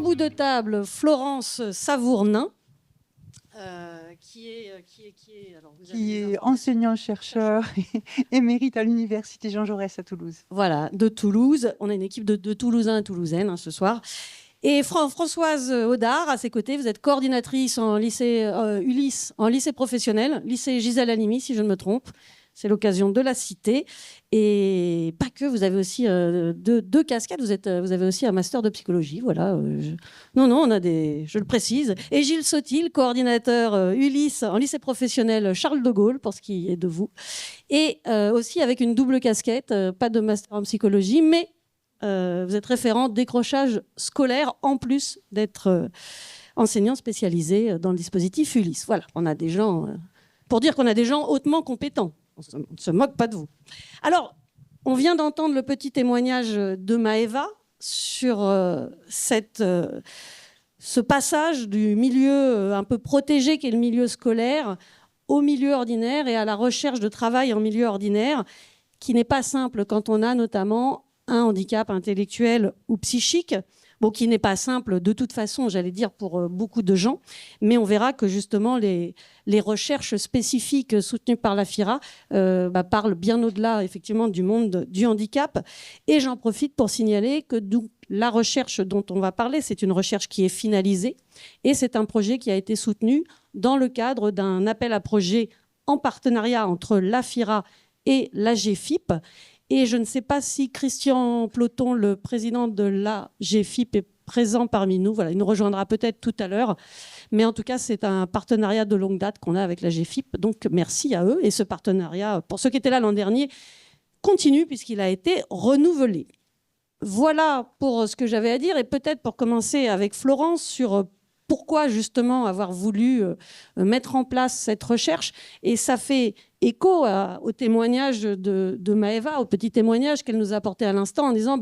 bout de table Florence Savournin, qui est enseignant-chercheur émérite à l'Université Jean Jaurès à Toulouse. Voilà, de Toulouse. On a une équipe de Toulousains et Toulousaines ce soir. Et Françoise Audard, à ses côtés, vous êtes coordinatrice en lycée Ulysse, en lycée professionnel, lycée Gisèle Halimi, si je ne me trompe. C'est l'occasion de la citer. Et pas que, vous avez aussi deux casquettes. Vous avez aussi un master de psychologie. Voilà. Non, on a je le précise. Et Gilles Sautil, coordinateur Ulysse en lycée professionnel Charles de Gaulle, pour ce qui est de vous. Et aussi avec une double casquette, pas de master en psychologie, mais vous êtes référent décrochage scolaire, en plus d'être enseignant spécialisé dans le dispositif Ulysse. Voilà, on a des gens, pour dire qu'on a des gens hautement compétents. On ne se moque pas de vous. Alors, on vient d'entendre le petit témoignage de Maëva sur ce passage du milieu un peu protégé qu'est le milieu scolaire au milieu ordinaire et à la recherche de travail en milieu ordinaire, qui n'est pas simple quand on a notamment un handicap intellectuel ou psychique, bon, qui n'est pas simple de toute façon, j'allais dire, pour beaucoup de gens, mais on verra que justement les recherches spécifiques soutenues par la FIRA parlent bien au-delà effectivement du monde du handicap. Et j'en profite pour signaler que la recherche dont on va parler, c'est une recherche qui est finalisée et c'est un projet qui a été soutenu dans le cadre d'un appel à projet en partenariat entre la FIRA et la GFIP. Et je ne sais pas si Christian Ploton, le président de la GFIP, est présent parmi nous. Voilà, il nous rejoindra peut-être tout à l'heure. Mais en tout cas, c'est un partenariat de longue date qu'on a avec la GFIP. Donc, merci à eux. Et ce partenariat, pour ceux qui étaient là l'an dernier, continue puisqu'il a été renouvelé. Voilà pour ce que j'avais à dire. Et peut-être pour commencer avec Florence sur pourquoi justement avoir voulu mettre en place cette recherche. Et ça fait écho au témoignage de Maëva, au petit témoignage qu'elle nous a apporté à l'instant en disant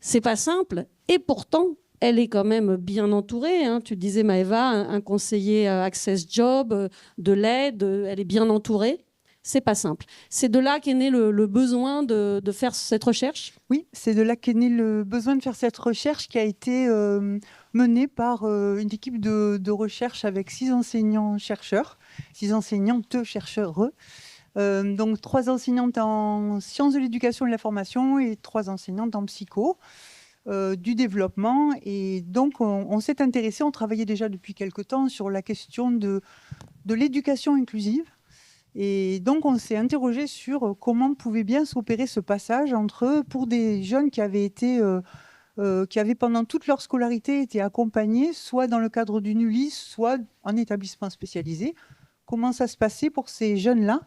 c'est pas simple et pourtant elle est quand même bien entourée. Hein. Tu disais Maëva, un conseiller Access Job, de l'aide, elle est bien entourée. C'est pas simple. C'est de là qu'est né le besoin de faire cette recherche ? Oui, c'est de là qu'est né le besoin de faire cette recherche qui a été menée par une équipe de recherche avec 6 enseignants-chercheurs, 6 enseignantes-chercheurs. Donc 3 enseignantes en sciences de l'éducation et de la formation et 3 enseignantes en psycho. Du développement. Et donc, on s'est intéressé, on travaillait déjà depuis quelque temps sur la question de l'éducation inclusive. Et donc, on s'est interrogé sur comment pouvait bien s'opérer ce passage pour des jeunes qui avaient pendant toute leur scolarité été accompagnés, soit dans le cadre d'une Ulysse, soit en établissement spécialisé. Comment ça se passait pour ces jeunes-là,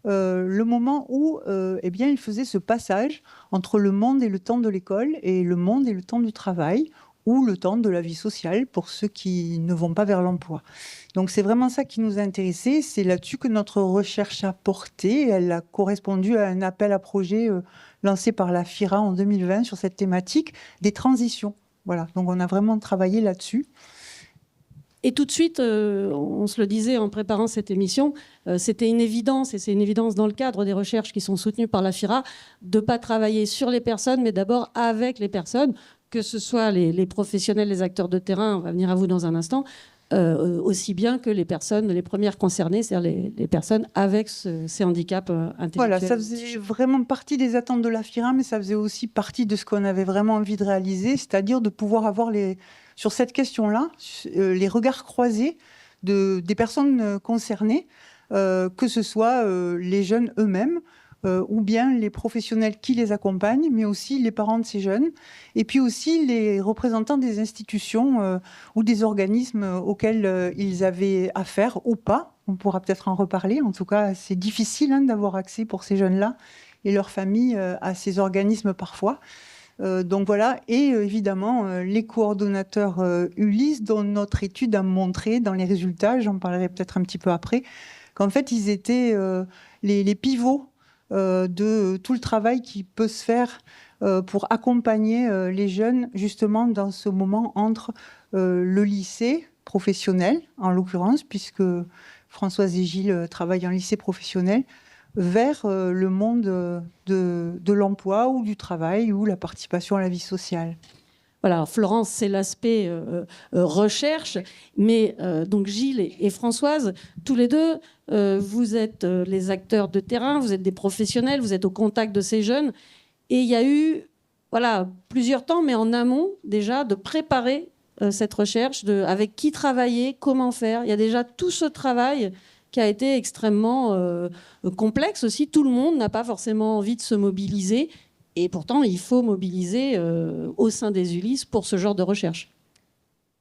le moment où ils faisaient ce passage entre le monde et le temps de l'école et le monde et le temps du travail, ou le temps de la vie sociale pour ceux qui ne vont pas vers l'emploi. Donc c'est vraiment ça qui nous a intéressés, c'est là-dessus que notre recherche a porté. Elle a correspondu à un appel à projet lancé par la FIRA en 2020 sur cette thématique des transitions. Voilà, donc on a vraiment travaillé là-dessus. Et tout de suite, on se le disait en préparant cette émission, c'était une évidence, et c'est une évidence dans le cadre des recherches qui sont soutenues par la FIRA, de ne pas travailler sur les personnes, mais d'abord avec les personnes, que ce soit les professionnels, les acteurs de terrain, on va venir à vous dans un instant, aussi bien que les personnes, les premières concernées, c'est-à-dire les personnes avec ces handicaps intellectuels. Voilà, ça faisait vraiment partie des attentes de la FIRA, mais ça faisait aussi partie de ce qu'on avait vraiment envie de réaliser, c'est-à-dire de pouvoir avoir sur cette question-là, les regards croisés des personnes concernées, que ce soit les jeunes eux-mêmes, ou bien les professionnels qui les accompagnent, mais aussi les parents de ces jeunes, et puis aussi les représentants des institutions ou des organismes auxquels ils avaient affaire ou pas. On pourra peut-être en reparler. En tout cas, c'est difficile d'avoir accès pour ces jeunes-là et leurs familles à ces organismes parfois. Donc voilà, et évidemment les coordonnateurs Ulysse, dont notre étude a montré dans les résultats, j'en parlerai peut-être un petit peu après, qu'en fait ils étaient les pivots de tout le travail qui peut se faire pour accompagner les jeunes justement dans ce moment entre le lycée professionnel, en l'occurrence, puisque Françoise et Gilles travaillent en lycée professionnel, vers le monde de l'emploi ou du travail ou la participation à la vie sociale. voilà, Florence, c'est l'aspect recherche, mais donc Gilles et Françoise, tous les deux, vous êtes les acteurs de terrain, vous êtes des professionnels, vous êtes au contact de ces jeunes, et il y a eu voilà, plusieurs temps, mais en amont déjà, de préparer cette recherche, avec qui travailler, comment faire. Il y a déjà tout ce travail qui a été extrêmement complexe aussi. Tout le monde n'a pas forcément envie de se mobiliser. Et pourtant, il faut mobiliser au sein des Ulysse pour ce genre de recherche.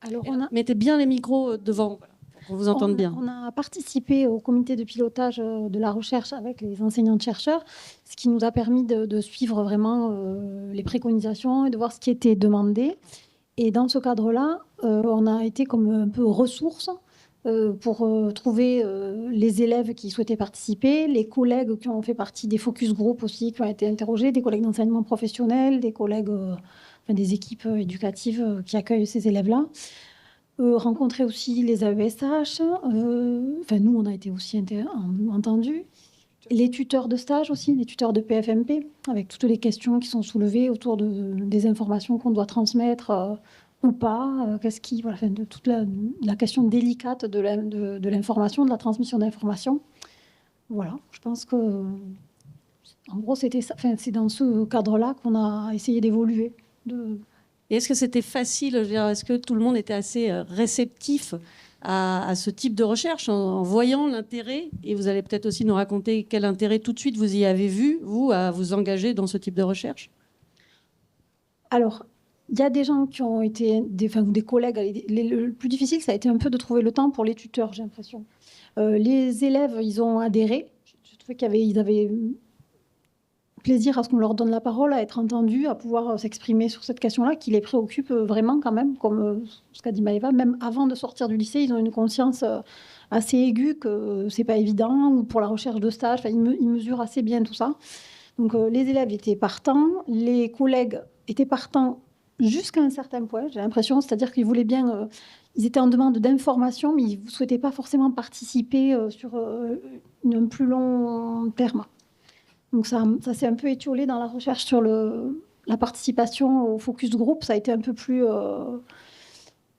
Alors, mettez bien les micros devant, pour qu'on vous entende bien. On a participé au comité de pilotage de la recherche avec les enseignants-chercheurs, ce qui nous a permis de suivre vraiment les préconisations et de voir ce qui était demandé. Et dans ce cadre-là, on a été comme un peu ressources pour trouver les élèves qui souhaitaient participer, les collègues qui ont fait partie des focus group aussi, qui ont été interrogés, des collègues d'enseignement professionnel, des collègues, des équipes éducatives qui accueillent ces élèves-là. Rencontrer aussi les AESH. Nous, on a été aussi entendus. Les tuteurs de stage aussi, les tuteurs de PFMP, avec toutes les questions qui sont soulevées autour des informations qu'on doit transmettre ou pas, de toute la question délicate de l'information, de la transmission d'informations. Voilà, je pense que, en gros, c'est dans ce cadre-là qu'on a essayé d'évoluer. Et est-ce que c'était facile, est-ce que tout le monde était assez réceptif à ce type de recherche en voyant l'intérêt? Et vous allez peut-être aussi nous raconter quel intérêt tout de suite vous y avez vu, vous, à vous engager dans ce type de recherche. Alors, il y a des gens qui ont été des collègues. Le plus difficile, ça a été un peu de trouver le temps pour les tuteurs, j'ai l'impression. Les élèves, ils ont adhéré. Je trouvais qu'ils avaient plaisir à ce qu'on leur donne la parole, à être entendus, à pouvoir s'exprimer sur cette question-là, qui les préoccupe vraiment quand même, comme ce qu'a dit Maëva. Même avant de sortir du lycée, ils ont une conscience assez aiguë que c'est pas évident, ou pour la recherche de stage, ils mesurent assez bien tout ça. Donc les élèves étaient partants, les collègues étaient partants jusqu'à un certain point, j'ai l'impression, c'est-à-dire qu'ils voulaient bien, ils étaient en demande d'informations, mais ils ne souhaitaient pas forcément participer sur un plus long terme. Donc ça s'est un peu étiolé dans la recherche sur la participation au focus group. Ça a été un peu plus...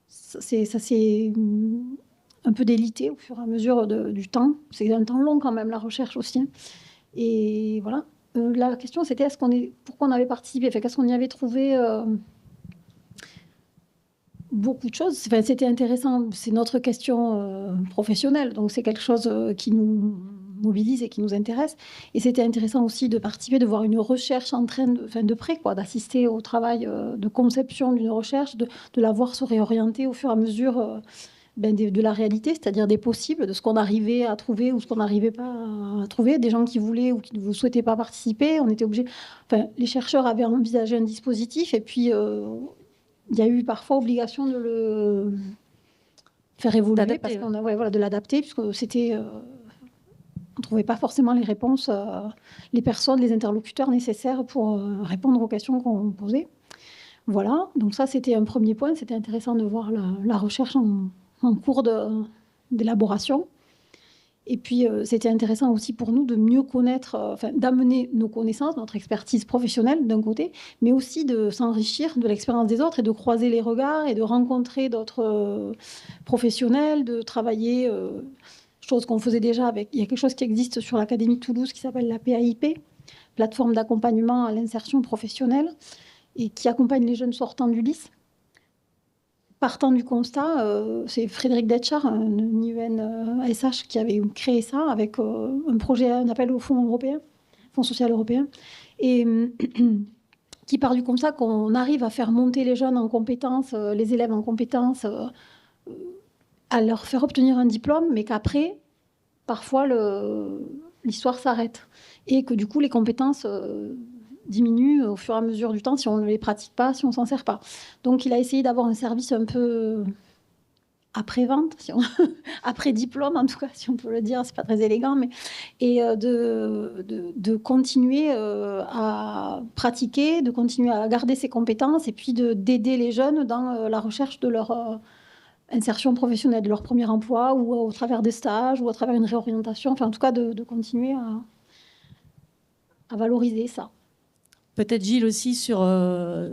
ça s'est un peu délité au fur et à mesure du temps. C'est un temps long quand même, la recherche aussi. Et voilà. La question, c'était pourquoi on avait participé, qu'est-ce qu'on y avait trouvé beaucoup de choses. C'était intéressant. C'est notre question professionnelle. Donc c'est quelque chose qui nous mobilise et qui nous intéresse. Et c'était intéressant aussi de participer, de voir une recherche en train de près, d'assister au travail de conception d'une recherche, de la voir se réorienter au fur et à mesure de la réalité, c'est-à-dire des possibles, de ce qu'on arrivait à trouver ou ce qu'on n'arrivait pas à trouver, des gens qui voulaient ou qui ne souhaitaient pas participer. On était obligés... les chercheurs avaient envisagé un dispositif et puis il y a eu parfois obligation de le faire évoluer, de l'adapter, puisque c'était... on ne trouvait pas forcément les réponses, les personnes, les interlocuteurs nécessaires pour répondre aux questions qu'on posait. Voilà, donc ça, c'était un premier point. C'était intéressant de voir la recherche en cours d'élaboration. Et puis, c'était intéressant aussi pour nous de mieux connaître, d'amener nos connaissances, notre expertise professionnelle d'un côté, mais aussi de s'enrichir de l'expérience des autres et de croiser les regards et de rencontrer d'autres professionnels, de travailler... chose qu'on faisait déjà il y a quelque chose qui existe sur l'Académie de Toulouse qui s'appelle la PAIP, plateforme d'accompagnement à l'insertion professionnelle, et qui accompagne les jeunes sortants du lycée. Partant du constat, c'est Frédéric Detchard, un IUN-SH, qui avait créé ça avec un projet, un appel au Fonds européen, Fonds social européen, et qui part du constat qu'on arrive à faire monter les jeunes en compétences, les élèves en compétences, à leur faire obtenir un diplôme, mais qu'après, parfois, l'histoire s'arrête. Et que du coup, les compétences diminuent au fur et à mesure du temps si on ne les pratique pas, si on ne s'en sert pas. Donc, il a essayé d'avoir un service un peu après-vente, après-diplôme en tout cas, si on peut le dire, c'est pas très élégant, mais et de continuer à pratiquer, de continuer à garder ses compétences et puis d'aider les jeunes dans la recherche de leur insertion professionnelle, de leur premier emploi ou au travers des stages ou à travers une réorientation, en tout cas de continuer à valoriser ça. Peut-être Gilles aussi sur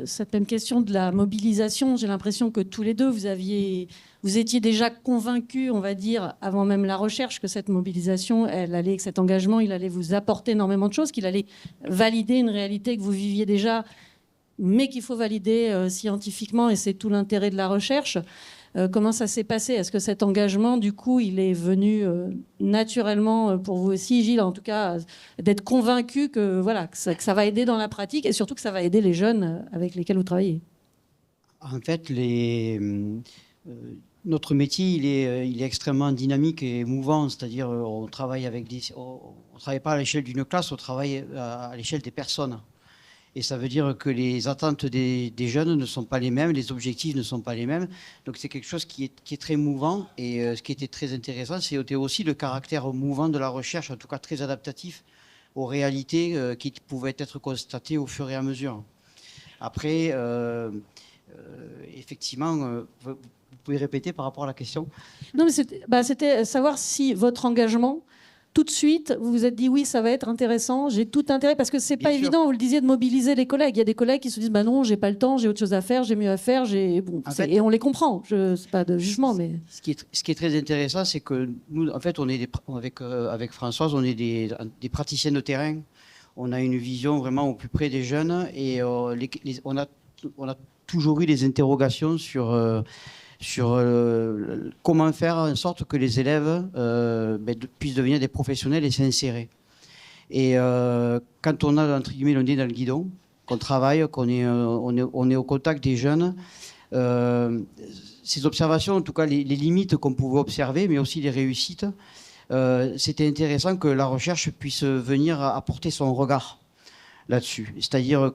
cette même question de la mobilisation. J'ai l'impression que tous les deux, vous étiez déjà convaincus, on va dire, avant même la recherche, que cette mobilisation, que cet engagement, il allait vous apporter énormément de choses, qu'il allait valider une réalité que vous viviez déjà, mais qu'il faut valider scientifiquement, et c'est tout l'intérêt de la recherche. Comment ça s'est passé? Est-ce que cet engagement, du coup, il est venu naturellement pour vous aussi, Gilles, en tout cas, d'être convaincu que, voilà, que ça va aider dans la pratique et surtout que ça va aider les jeunes avec lesquels vous travaillez? En fait, notre métier, il est extrêmement dynamique et mouvant. C'est-à-dire, on travaille on travaille pas à l'échelle d'une classe, on travaille à l'échelle des personnes. Et ça veut dire que les attentes des jeunes ne sont pas les mêmes, les objectifs ne sont pas les mêmes. Donc c'est quelque chose qui est très mouvant. Et ce qui était très intéressant, c'était aussi le caractère mouvant de la recherche, en tout cas très adaptatif aux réalités qui pouvaient être constatées au fur et à mesure. Après, effectivement, vous pouvez répéter par rapport à la question? Non, mais c'était savoir si votre engagement, tout de suite, vous vous êtes dit oui, ça va être intéressant, j'ai tout intérêt, parce que c'est pas évident, vous le disiez, de mobiliser les collègues. Il y a des collègues qui se disent bah non, j'ai pas le temps, j'ai autre chose à faire, j'ai mieux à faire, et on les comprend. C'est pas de jugement, mais ce qui est très intéressant, c'est que nous, en fait, avec Françoise, on est des praticiens de terrain. On a une vision vraiment au plus près des jeunes, et on a toujours eu des interrogations sur comment faire en sorte que les élèves puissent devenir des professionnels et s'insérer. Et quand on a, entre guillemets, le nez dans le guidon, qu'on travaille, on est au contact des jeunes, ces observations, en tout cas les limites qu'on pouvait observer, mais aussi les réussites, c'était intéressant que la recherche puisse venir apporter son regard là-dessus. C'est-à-dire,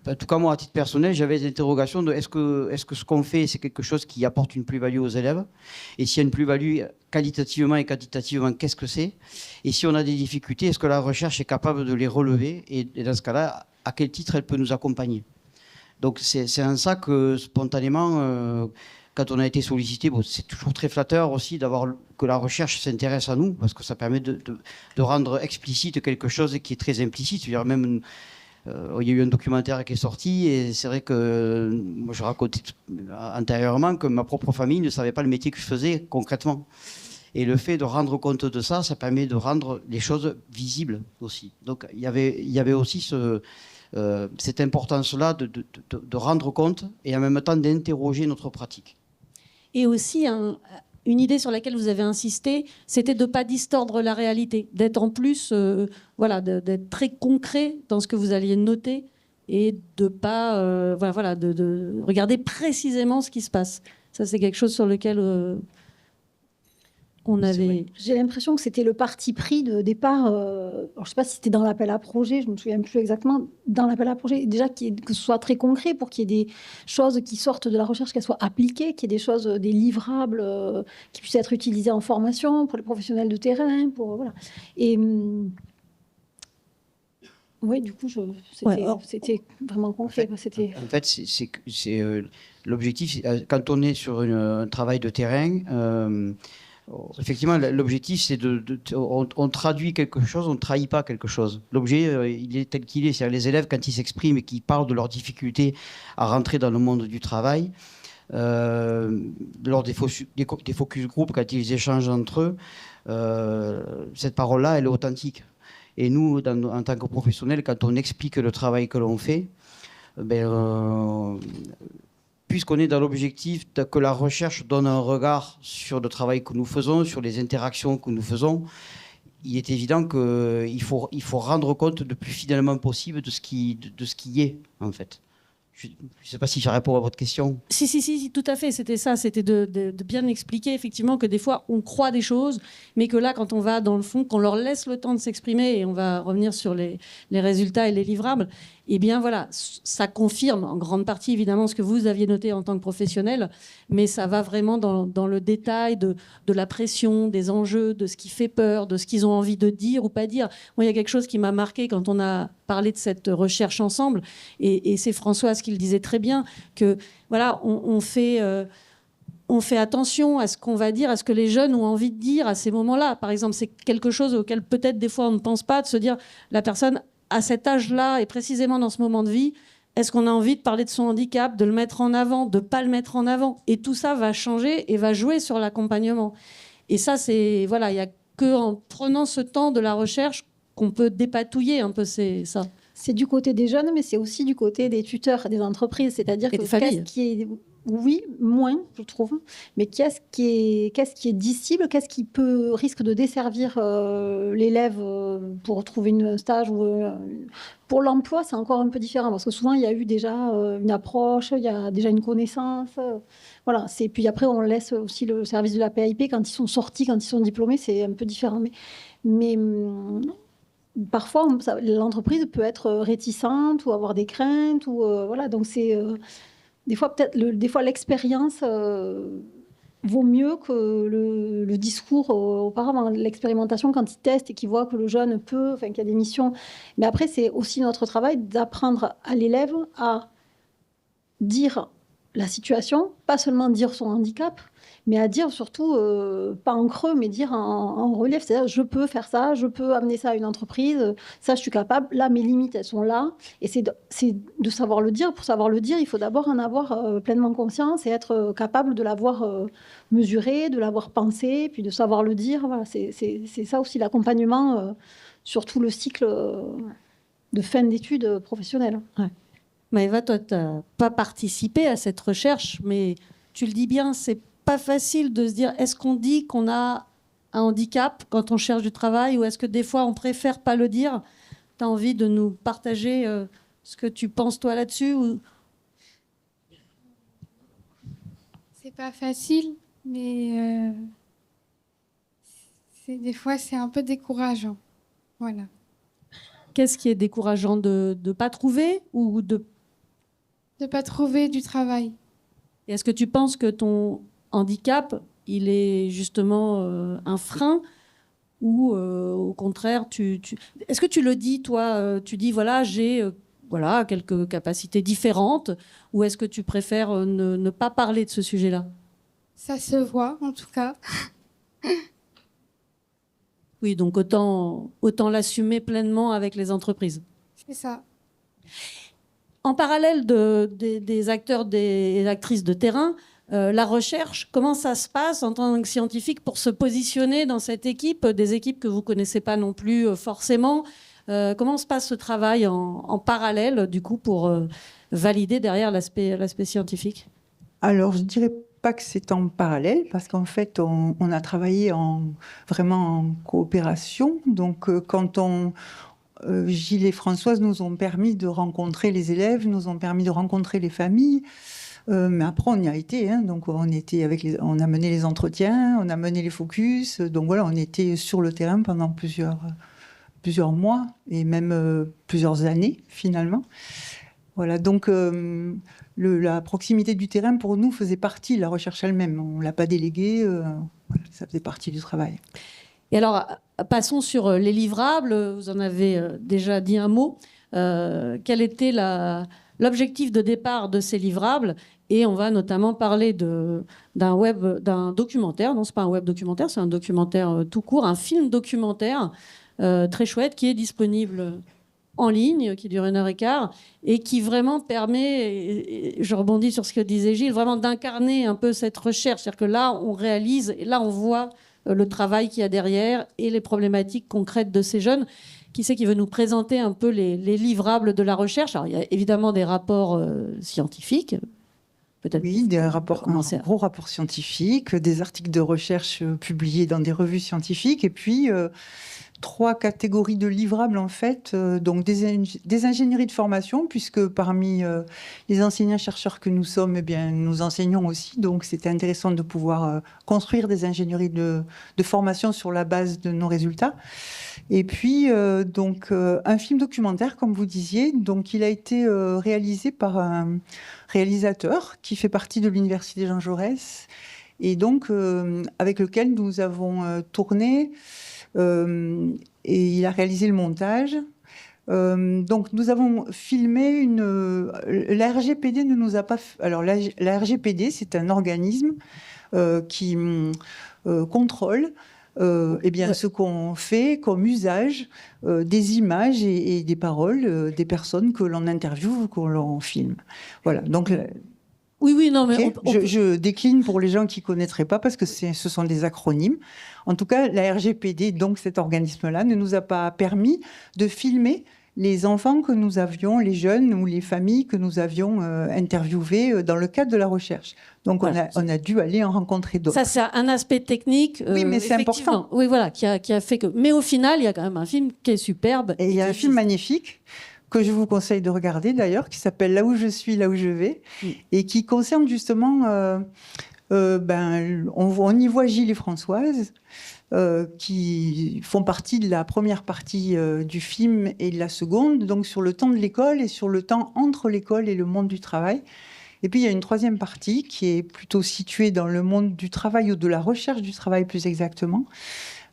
en tout cas moi à titre personnel, j'avais des interrogations de est-ce que ce qu'on fait, c'est quelque chose qui apporte une plus-value aux élèves? Et s'il y a une plus-value qualitativement et quantitativement, qu'est-ce que c'est? Et si on a des difficultés, est-ce que la recherche est capable de les relever? Et dans ce cas-là, à quel titre elle peut nous accompagner? Donc c'est en ça que spontanément, quand on a été sollicité, c'est toujours très flatteur aussi que la recherche s'intéresse à nous, parce que ça permet de rendre explicite quelque chose qui est très implicite. Je veux dire, même, il y a eu un documentaire qui est sorti, et c'est vrai que moi, je racontais antérieurement que ma propre famille ne savait pas le métier que je faisais concrètement. Et le fait de rendre compte de ça, ça permet de rendre les choses visibles aussi. Donc il y avait aussi cette importance-là de rendre compte et en même temps d'interroger notre pratique. et aussi une idée sur laquelle vous avez insisté, c'était de ne pas distordre la réalité, d'être en plus, d'être très concret dans ce que vous alliez noter et de pas, de regarder précisément ce qui se passe. Ça, c'est quelque chose sur lequel on avait. J'ai l'impression que c'était le parti pris de départ. Alors, je ne sais pas si c'était dans l'appel à projet, je ne me souviens plus exactement. Dans l'appel à projet, déjà que ce soit très concret pour qu'il y ait des choses qui sortent de la recherche, qu'elles soient appliquées, qu'il y ait des choses, des livrables qui puissent être utilisés en formation pour les professionnels de terrain. Voilà. Et oui, du coup, c'était vraiment concret. En fait, c'est l'objectif, quand on est sur un travail de terrain, effectivement, l'objectif, c'est on traduit quelque chose, on ne trahit pas quelque chose. L'objet, il est tel qu'il est. C'est-à-dire les élèves, quand ils s'expriment et qu'ils parlent de leurs difficultés à rentrer dans le monde du travail, lors des focus group, quand ils échangent entre eux, cette parole-là, elle est authentique. Et nous, en tant que professionnels, quand on explique le travail que l'on fait, puisqu'on est dans l'objectif que la recherche donne un regard sur le travail que nous faisons, sur les interactions que nous faisons, il est évident qu'il faut rendre compte le plus fidèlement possible de ce qui est, en fait. Je ne sais pas si je réponds à votre question. Si, tout à fait. C'était ça. C'était de bien expliquer, effectivement, que des fois, on croit des choses, mais que là, quand on va dans le fond, qu'on leur laisse le temps de s'exprimer, et on va revenir sur les résultats et les livrables, eh bien, voilà, ça confirme en grande partie, évidemment, ce que vous aviez noté en tant que professionnel, mais ça va vraiment dans le détail de la pression, des enjeux, de ce qui fait peur, de ce qu'ils ont envie de dire ou pas dire. Moi, il y a quelque chose qui m'a marqué quand on a parlé de cette recherche ensemble, et c'est Françoise qui le disait très bien, que voilà, on fait attention à ce qu'on va dire, à ce que les jeunes ont envie de dire à ces moments-là. Par exemple, c'est quelque chose auquel peut-être des fois on ne pense pas, de se dire la personne à cet âge-là et précisément dans ce moment de vie, est-ce qu'on a envie de parler de son handicap, de le mettre en avant, de ne pas le mettre en avant? Et tout ça va changer et va jouer sur l'accompagnement. Et ça, c'est voilà, il n'y a qu'en prenant ce temps de la recherche qu'on peut dépatouiller un peu ça. C'est du côté des jeunes, mais c'est aussi du côté des tuteurs, des entreprises. C'est-à-dire Et que des familles. qu'est-ce qui est, oui, moins, je trouve, mais qu'est-ce qui est disciple, qu'est-ce qui risque de desservir l'élève pour trouver un stage ou pour l'emploi, c'est encore un peu différent parce que souvent il y a eu déjà une approche, il y a déjà une connaissance. Voilà, puis après on laisse aussi le service de la PAIP quand ils sont sortis, quand ils sont diplômés, c'est un peu différent. Mais parfois, l'entreprise peut être réticente ou avoir des craintes. Voilà, donc c'est des fois peut-être des fois l'expérience vaut mieux que le discours auparavant. L'expérimentation, quand ils testent et qu'ils voient que le jeune peut, enfin qu'il y a des missions. Mais après, c'est aussi notre travail d'apprendre à l'élève à dire la situation, pas seulement dire son handicap, mais à dire surtout, pas en creux, mais dire en relief. C'est-à-dire, je peux faire ça, je peux amener ça à une entreprise, ça, je suis capable. Là, mes limites, elles sont là. Et c'est de savoir le dire. Pour savoir le dire, il faut d'abord en avoir pleinement conscience et être capable de l'avoir mesuré, de l'avoir pensé, puis de savoir le dire. Voilà, c'est ça aussi l'accompagnement sur tout le cycle de fin d'études professionnelles. Ouais. Maëva, toi, tu n'as pas participé à cette recherche, mais tu le dis bien, c'est pas facile de se dire, est-ce qu'on dit qu'on a un handicap quand on cherche du travail ou est-ce que des fois on préfère pas le dire? Tu as envie de nous partager ce que tu penses toi là-dessus ou... C'est pas facile, mais des fois c'est un peu décourageant. Voilà. Qu'est-ce qui est décourageant de ne pas trouver ou de... De pas trouver du travail. Et est-ce que tu penses que ton handicap, il est justement un frein ou au contraire, est-ce que tu le dis, toi, tu dis, voilà, j'ai voilà, quelques capacités différentes ou est-ce que tu préfères ne pas parler de ce sujet-là? Ça se voit, en tout cas. Oui, donc autant l'assumer pleinement avec les entreprises. C'est ça. En parallèle des acteurs, des actrices de terrain, la recherche, comment ça se passe en tant que scientifique pour se positionner dans cette équipe, des équipes que vous ne connaissez pas non plus forcément? Comment se passe ce travail en parallèle, du coup, pour valider derrière l'aspect scientifique? Alors, je ne dirais pas que c'est en parallèle, parce qu'en fait, on a travaillé vraiment en coopération. Donc, Gilles et Françoise nous ont permis de rencontrer les élèves, nous ont permis de rencontrer les familles. Mais après, on y a été. Hein, donc, on a mené les entretiens, on a mené les focus. Donc voilà, on était sur le terrain pendant plusieurs mois et même plusieurs années, finalement. Voilà, donc la proximité du terrain, pour nous, faisait partie de la recherche elle-même. On ne l'a pas déléguée, voilà, ça faisait partie du travail. Et alors, passons sur les livrables. Vous en avez déjà dit un mot. Quel était l'objectif de départ de ces livrables? Et on va notamment parler d'un documentaire. Non, ce n'est pas un web documentaire, c'est un documentaire tout court, un film documentaire très chouette qui est disponible en ligne, qui dure 1h15 et qui vraiment permet, et je rebondis sur ce que disait Gilles, vraiment d'incarner un peu cette recherche. C'est-à-dire que là, on réalise, et là, on voit le travail qu'il y a derrière et les problématiques concrètes de ces jeunes. Qui c'est qui veut nous présenter un peu les livrables de la recherche? Alors, il y a évidemment des rapports scientifiques. Peut-être. Oui, un gros rapport scientifique, des articles de recherche publiés dans des revues scientifiques, et puis 3 catégories de livrables, en fait. Donc, des ingénieries de formation, puisque parmi les enseignants-chercheurs que nous sommes, eh bien, nous enseignons aussi. Donc, c'était intéressant de pouvoir construire des ingénieries de formation sur la base de nos résultats. Et puis, un film documentaire, comme vous disiez. Donc, il a été réalisé par un réalisateur qui fait partie de l'Université Jean Jaurès, et donc avec lequel nous avons tourné, et il a réalisé le montage. Donc, nous avons filmé la RGPD ne nous a pas... Alors, la RGPD, c'est un organisme qui contrôle eh bien, ce qu'on fait comme usage des images et des paroles des personnes que l'on interviewe ou que l'on filme. Voilà, donc Oui, non, mais ok, je décline pour les gens qui ne connaîtraient pas parce que ce sont des acronymes. En tout cas, la RGPD, donc cet organisme-là, ne nous a pas permis de filmer les enfants que nous avions, les jeunes ou les familles que nous avions interviewés dans le cadre de la recherche. Donc, Voilà. on a dû aller en rencontrer d'autres. ça, c'est un aspect technique. Oui, mais c'est effectivement. important. Oui, voilà, qui a fait que. Mais au final, il y a quand même un film qui est superbe. Et il y a un film magnifique que je vous conseille de regarder d'ailleurs, qui s'appelle Là où je suis, là où je vais, et qui concerne justement, on y voit Gilles et Françoise, qui font partie de la première partie du film et de la seconde, donc sur le temps de l'école et sur le temps entre l'école et le monde du travail. Et puis il y a une troisième partie qui est plutôt située dans le monde du travail ou de la recherche du travail plus exactement,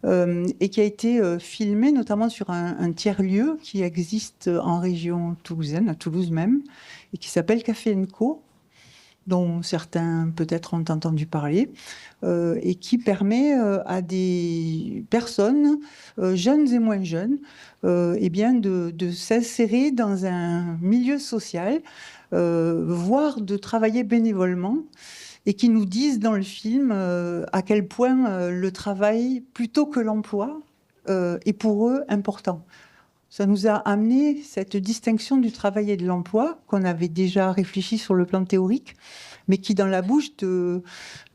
et qui a été filmé notamment sur un tiers-lieu qui existe en région toulousaine, à Toulouse même, et qui s'appelle Café & Co, dont certains peut-être ont entendu parler, et qui permet à des personnes, jeunes et moins jeunes, eh bien de s'insérer dans un milieu social, voire de travailler bénévolement, et qui nous disent dans le film à quel point le travail, plutôt que l'emploi, est pour eux important. Ça nous a amené cette distinction du travail et de l'emploi qu'on avait déjà réfléchi sur le plan théorique, mais qui, dans la bouche de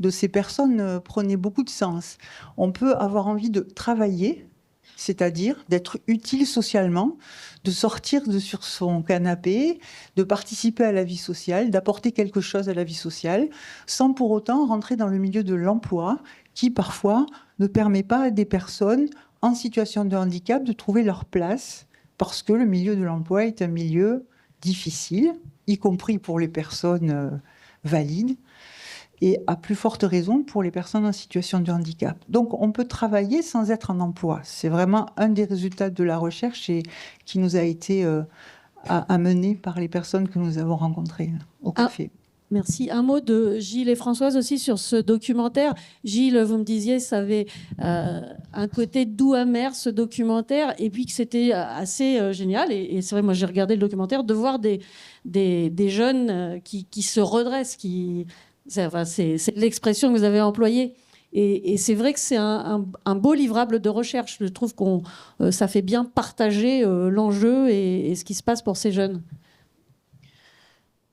ces personnes, prenait beaucoup de sens. On peut avoir envie de travailler, c'est-à-dire d'être utile socialement, de sortir sur son canapé, de participer à la vie sociale, d'apporter quelque chose à la vie sociale, sans pour autant rentrer dans le milieu de l'emploi, qui parfois ne permet pas à des personnes en situation de handicap de trouver leur place, parce que le milieu de l'emploi est un milieu difficile, y compris pour les personnes valides, et à plus forte raison pour les personnes en situation de handicap. Donc on peut travailler sans être en emploi. C'est vraiment un des résultats de la recherche et qui nous a été amené par les personnes que nous avons rencontrées au café. Merci. Un mot de Gilles et Françoise aussi sur ce documentaire. Gilles, vous me disiez, ça avait un côté doux amer, ce documentaire, et puis que c'était assez génial. Et c'est vrai, moi j'ai regardé le documentaire, de voir des jeunes qui se redressent, c'est l'expression que vous avez employée. Et c'est vrai que c'est un beau livrable de recherche. Je trouve que ça fait bien partager l'enjeu et ce qui se passe pour ces jeunes.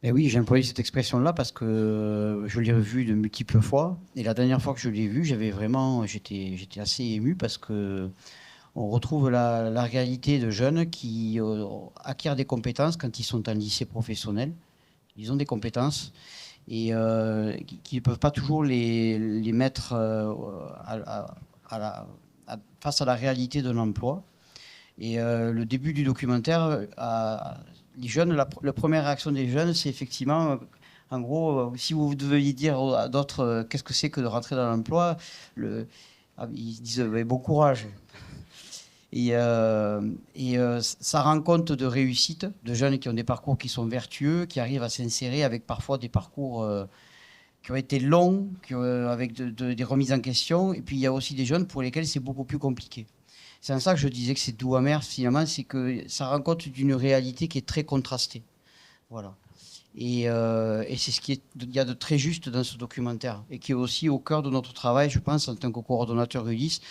Et oui, j'ai employé cette expression-là parce que je l'ai revue de multiples fois. Et la dernière fois que je l'ai vue, j'étais assez ému parce que on retrouve la réalité de jeunes qui acquièrent des compétences quand ils sont en lycée professionnel. Ils ont des compétences et qui ne peuvent pas toujours les mettre face à la réalité de l'emploi. Et le début du documentaire, les jeunes, la première réaction des jeunes, c'est effectivement, en gros, si vous deviez dire à d'autres qu'est-ce que c'est que de rentrer dans l'emploi, ils disent bon courage. Et ça rend compte de réussite, de jeunes qui ont des parcours qui sont vertueux, qui arrivent à s'insérer avec parfois des parcours qui ont été longs, avec des remises en question. Et puis il y a aussi des jeunes pour lesquels c'est beaucoup plus compliqué. C'est en ça que je disais que c'est doux amer, finalement, c'est que ça rend compte d'une réalité qui est très contrastée. Voilà. Et c'est ce qu'il y a de très juste dans ce documentaire, et qui est aussi au cœur de notre travail, je pense, en tant que coordonnateur Ulysse,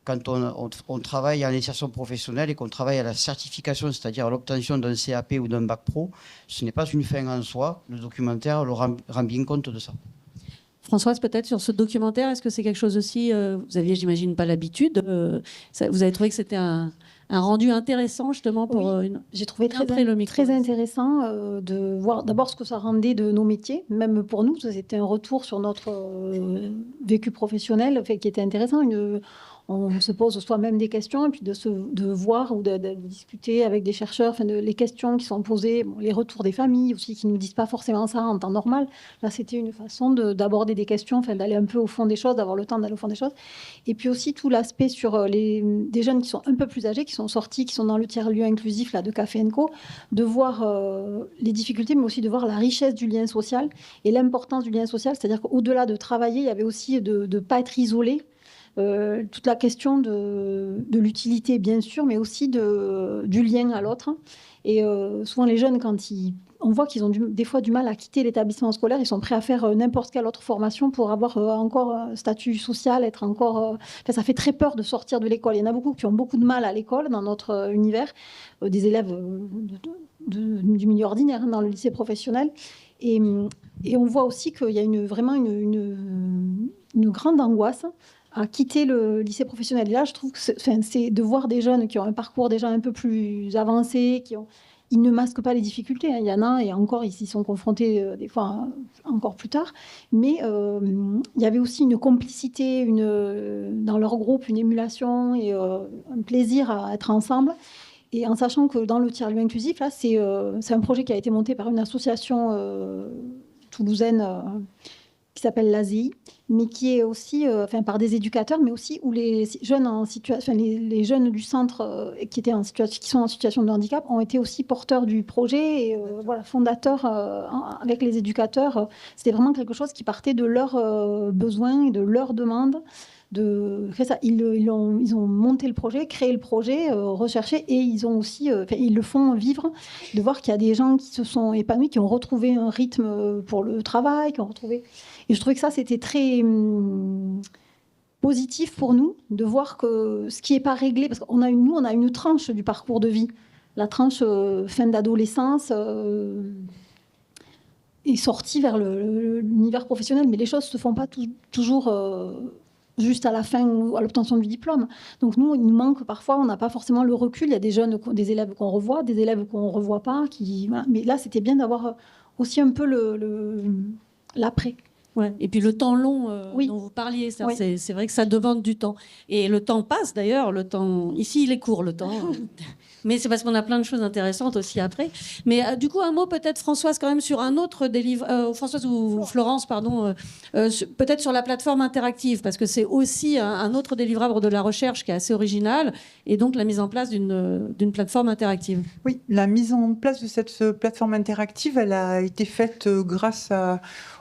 quand on travaille en insertion professionnelle et qu'on travaille à la certification, c'est-à-dire à l'obtention d'un CAP ou d'un bac pro, ce n'est pas une fin en soi. Le documentaire le rend bien compte de ça. Françoise, peut-être sur ce documentaire, est-ce que c'est quelque chose aussi, vous aviez, j'imagine, pas l'habitude, vous avez trouvé que c'était un rendu intéressant justement pour j'ai trouvé très intéressant de voir d'abord ce que ça rendait de nos métiers, même pour nous, c'était un retour sur notre vécu professionnel qui était intéressant. On se pose soi-même des questions et puis de voir ou de discuter avec des chercheurs, les questions qui sont posées, les retours des familles aussi qui ne nous disent pas forcément ça en temps normal. Là, c'était une façon d'aborder des questions, d'aller un peu au fond des choses, d'avoir le temps d'aller au fond des choses. Et puis aussi tout l'aspect sur des jeunes qui sont un peu plus âgés, qui sont sortis, qui sont dans le tiers-lieu inclusif là, de Café & Co, de voir les difficultés, mais aussi de voir la richesse du lien social et l'importance du lien social. C'est-à-dire qu'au-delà de travailler, il y avait aussi de ne pas être isolé, toute la question de l'utilité, bien sûr, mais aussi du lien à l'autre. Et souvent, les jeunes, on voit qu'ils ont des fois du mal à quitter l'établissement scolaire, ils sont prêts à faire n'importe quelle autre formation pour avoir encore un statut social, être encore... Enfin, ça fait très peur de sortir de l'école. Il y en a beaucoup qui ont beaucoup de mal à l'école, dans notre univers, des élèves du milieu ordinaire, dans le lycée professionnel. Et on voit aussi qu'il y a vraiment une grande angoisse à quitter le lycée professionnel. Et là, je trouve que c'est de voir des jeunes qui ont un parcours déjà un peu plus avancé, ils ne masquent pas les difficultés. Il y en a, et encore, ils s'y sont confrontés des fois encore plus tard. Mais il y avait aussi une complicité dans leur groupe, une émulation et un plaisir à être ensemble. Et en sachant que dans le tiers-lieu inclusif, là, c'est un projet qui a été monté par une association toulousaine qui s'appelle l'ASI, mais qui est aussi par des éducateurs, mais aussi où les jeunes les jeunes du centre qui sont en situation de handicap ont été aussi porteurs du projet et fondateurs avec les éducateurs. C'était vraiment quelque chose qui partait de leurs besoins et de leurs demandes. Ils ont monté le projet, créé le projet, recherché, et ils ont aussi, ils le font vivre, de voir qu'il y a des gens qui se sont épanouis, qui ont retrouvé un rythme pour le travail, qui ont retrouvé... Et je trouvais que ça, c'était très positif pour nous, de voir que ce qui n'est pas réglé, parce qu'on a une tranche du parcours de vie, la tranche fin d'adolescence, est sortie vers l'univers professionnel, mais les choses ne se font pas toujours... juste à la fin ou à l'obtention du diplôme. Donc nous, il nous manque parfois, on n'a pas forcément le recul. Il y a des élèves qu'on revoit, des élèves qu'on ne revoit pas. Voilà. Mais là, c'était bien d'avoir aussi un peu l'après. Ouais. Et puis le temps long Oui. dont vous parliez, ça, Oui. c'est vrai que ça demande du temps. Et le temps passe d'ailleurs, ici il est court le temps. Mais c'est parce qu'on a plein de choses intéressantes aussi après. Mais du coup, un mot peut-être, Françoise, quand même sur un autre Françoise ou Florence, pardon, peut-être sur la plateforme interactive, parce que c'est aussi un autre délivrable de la recherche qui est assez original, et donc la mise en place d'une plateforme interactive. Oui, la mise en place de cette plateforme interactive, elle a été faite grâce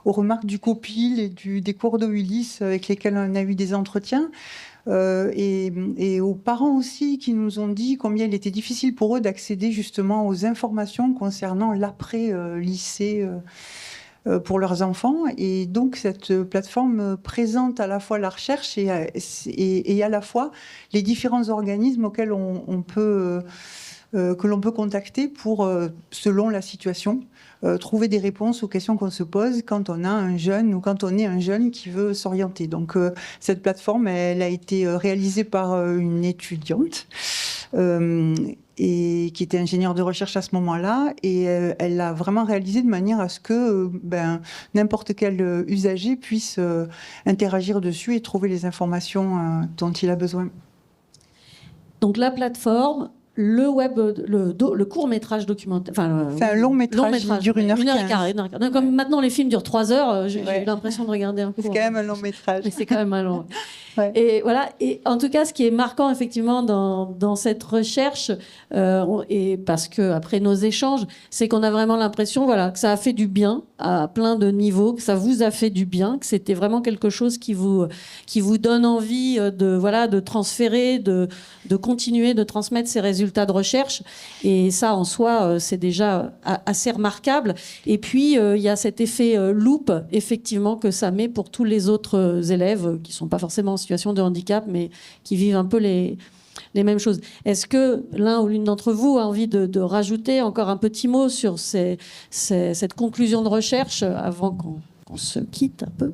aux remarques du COPIL et des cours de Ulysse avec lesquels on a eu des entretiens. Et aux parents aussi qui nous ont dit combien il était difficile pour eux d'accéder justement aux informations concernant l'après-lycée pour leurs enfants. Et donc cette plateforme présente à la fois la recherche et à la fois les différents organismes auxquels que l'on peut contacter pour, selon la situation, trouver des réponses aux questions qu'on se pose quand on a un jeune ou quand on est un jeune qui veut s'orienter. Donc cette plateforme, elle a été réalisée par une étudiante et qui était ingénieure de recherche à ce moment-là, et elle l'a vraiment réalisée de manière à ce que n'importe quel usager puisse interagir dessus et trouver les informations dont il a besoin. Donc la plateforme, le court-métrage documentaire. C'est un long-métrage qui dure 1h15. 1h15. Donc, comme maintenant les films durent 3 heures, j'ai eu l'impression de regarder un court. C'est quand même un long-métrage. Mais c'est quand même un long. Ouais. Et voilà. Et en tout cas, ce qui est marquant effectivement dans cette recherche, et parce que après nos échanges, c'est qu'on a vraiment l'impression, que ça a fait du bien à plein de niveaux, que ça vous a fait du bien, que c'était vraiment quelque chose qui vous donne envie de transférer, de continuer de transmettre ces résultats de recherche. Et ça, en soi, c'est déjà assez remarquable. Et puis, il y a cet effet loupe, effectivement, que ça met pour tous les autres élèves qui ne sont pas forcément en situation de handicap, mais qui vivent un peu les mêmes choses. Est-ce que l'un ou l'une d'entre vous a envie de rajouter encore un petit mot sur cette conclusion de recherche avant qu'on se quitte un peu ?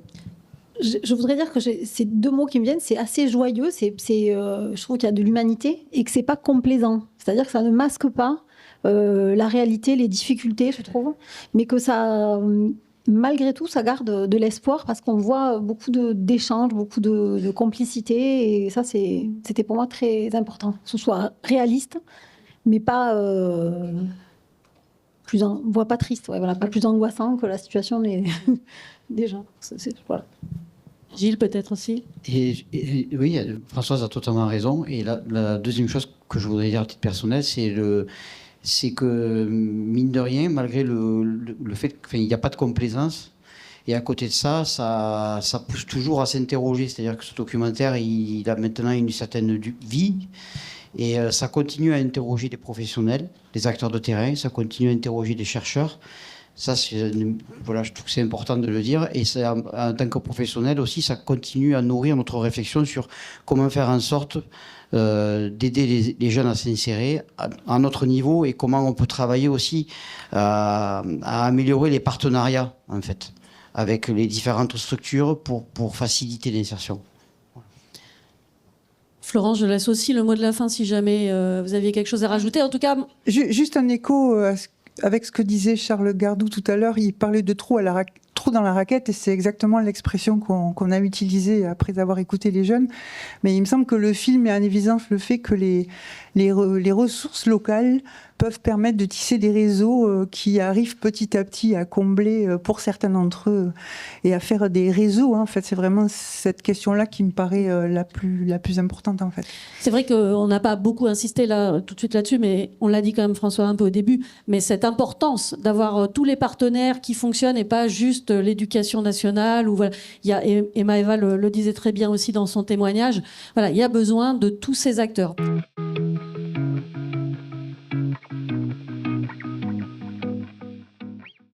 Je voudrais dire que ces deux mots qui me viennent, c'est assez joyeux, je trouve qu'il y a de l'humanité et que c'est pas complaisant. C'est-à-dire que ça ne masque pas la réalité, les difficultés, je trouve, mais que ça, malgré tout, ça garde de l'espoir parce qu'on voit beaucoup d'échanges, beaucoup de complicité, et ça, c'était pour moi très important. Que ce soit réaliste, mais pas pas triste, pas plus angoissant que la situation des gens. Voilà. Gilles, peut-être aussi. Oui, Françoise a totalement raison. Et la deuxième chose que je voudrais dire à titre personnel, c'est que, mine de rien, malgré le fait qu'il n'y a pas de complaisance, Et à côté de ça, ça pousse toujours à s'interroger. C'est-à-dire que ce documentaire, il a maintenant une certaine vie. Et ça continue à interroger des professionnels, des acteurs de terrain, ça continue à interroger des chercheurs. Ça, voilà, je trouve que c'est important de le dire. Et ça, en tant que professionnel aussi, ça continue à nourrir notre réflexion sur comment faire en sorte d'aider les jeunes à s'insérer à notre niveau et comment on peut travailler aussi à améliorer les partenariats, en fait, avec les différentes structures pour faciliter l'insertion. Florence, je laisse aussi le mot de la fin si jamais vous aviez quelque chose à rajouter. En tout cas, Juste un écho avec ce que disait Charles Gardou tout à l'heure. Il parlait de trou dans la raquette, et c'est exactement l'expression qu'on a utilisée après avoir écouté les jeunes. Mais il me semble que le film met en évidence le fait que les ressources locales peuvent permettre de tisser des réseaux qui arrivent petit à petit à combler, pour certains d'entre eux, et à faire des réseaux. En fait, c'est vraiment cette question-là qui me paraît la plus importante, en fait. c'est vrai qu'on n'a pas beaucoup insisté là, tout de suite là-dessus, mais on l'a dit quand même, François, un peu au début. Mais cette importance d'avoir tous les partenaires qui fonctionnent et pas juste l'éducation nationale. Ou voilà. Il y a, et Maëva le disait très bien aussi dans son témoignage. Voilà, il y a besoin de tous ces acteurs.